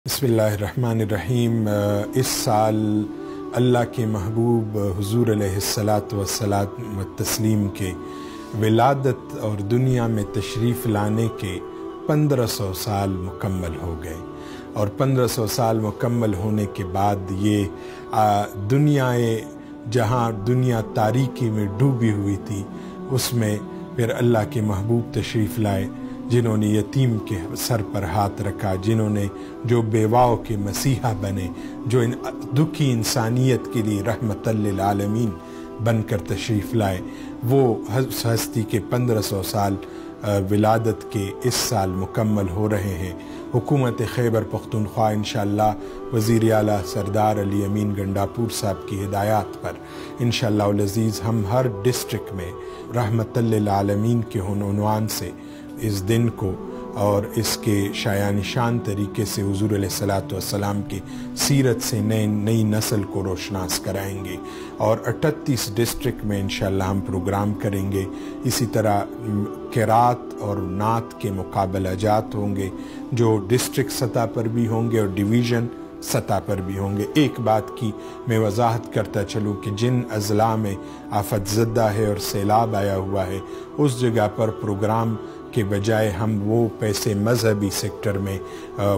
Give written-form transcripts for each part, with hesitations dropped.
بسم اللہ الرحمن الرحیم۔ اس سال اللہ کے محبوب حضور علیہ الصلاۃ والتسلیم کے ولادت اور دنیا میں تشریف لانے کے 1500 سال مکمل ہو گئے، اور 1500 سال مکمل ہونے کے بعد یہ جہاں دنیا تاریکی میں ڈوبی ہوئی تھی، اس میں پھر اللہ کے محبوب تشریف لائے، جنہوں نے یتیم کے سر پر ہاتھ رکھا، جنہوں نے جو بیواؤں کے مسیحا بنے، جو دکھی انسانیت کے لیے رحمت للعالمین بن کر تشریف لائے، وہ ہستی کے 1500 سال ولادت کے اس سال مکمل ہو رہے ہیں۔ حکومت خیبر پختونخوا انشاءاللہ وزیر اعلیٰ سردار علی امین گنڈاپور صاحب کی ہدایات پر انشاءاللہ العزیز ہم ہر ڈسٹرکٹ میں رحمت للعالمین کے عنوان سے اس دن کو اور اس کے شایع نشان طریقے سے حضور علیہ الصلاۃ والسلام کی سیرت سے نئی نسل کو روشناس کرائیں گے، اور 38 ڈسٹرکٹ میں انشاءاللہ ہم پروگرام کریں گے۔ اسی طرح قرات اور نعت کے مقابلہ جات ہوں گے، جو ڈسٹرکٹ سطح پر بھی ہوں گے اور ڈویژن سطح پر بھی ہوں گے۔ ایک بات کی میں وضاحت کرتا چلوں کہ جن اضلاع میں آفت زدہ ہے اور سیلاب آیا ہوا ہے، اس جگہ پر پروگرام کے بجائے ہم وہ پیسے مذہبی سیکٹر میں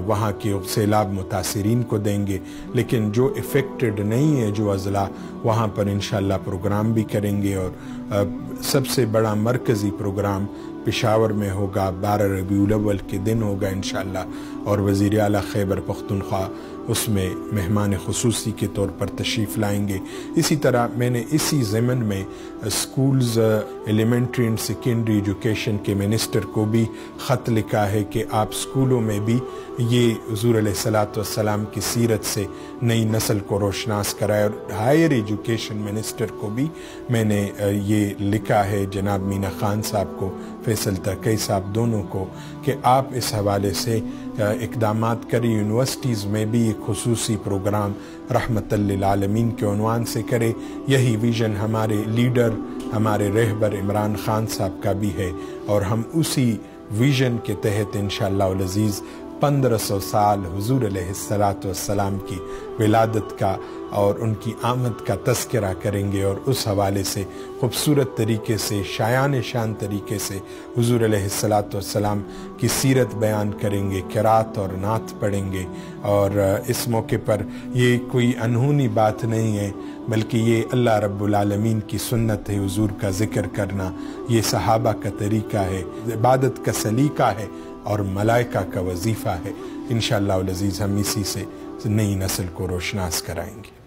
وہاں کے سیلاب متاثرین کو دیں گے، لیکن جو افیکٹڈ نہیں ہے جو اضلاع، وہاں پر انشاءاللہ پروگرام بھی کریں گے۔ اور سب سے بڑا مرکزی پروگرام پشاور میں ہوگا، 12 ربیع الاول کے دن ہوگا انشاءاللہ، اور وزیر اعلیٰ خیبر پختونخوا اس میں مہمان خصوصی کے طور پر تشریف لائیں گے۔ اسی طرح میں نے اسی ضمن میں schools, elementary and secondary education کے منسٹر کو بھی خط لکھا ہے کہ آپ اسکولوں میں بھی یہ حضور علیہ الصلاۃ والسلام کی سیرت سے نئی نسل کو روشناس کرائے، اور ہائر ایجوکیشن منسٹر کو بھی میں نے یہ لکھا ہے، جناب مینا خان صاحب کو، فیصل ترکی صاحب دونوں کو، کہ آپ اس حوالے سے اقدامات کریں، یونیورسٹیز میں بھی ایک خصوصی پروگرام رحمت للعالمین کے عنوان سے کرے۔ یہی ویژن ہمارے لیڈر، ہمارے رہبر عمران خان صاحب کا بھی ہے، اور ہم اسی ویژن کے تحت انشاءاللہ العزیز 1500 سال حضور علیہ الصلاۃ والسلام کی ولادت کا اور ان کی آمد کا تذکرہ کریں گے، اور اس حوالے سے خوبصورت طریقے سے، شایع نشان طریقے سے حضور علیہ الصلاۃ والسلام کی سیرت بیان کریں گے، قرات اور نعت پڑھیں گے۔ اور اس موقع پر یہ کوئی انہونی بات نہیں ہے، بلکہ یہ اللہ رب العالمین کی سنت ہے، حضور کا ذکر کرنا یہ صحابہ کا طریقہ ہے، عبادت کا سلیقہ ہے، اور ملائکہ کا وظیفہ ہے۔ انشاءاللہ العزیز ہم اسی سے نئی نسل کو روشناس کرائیں گے۔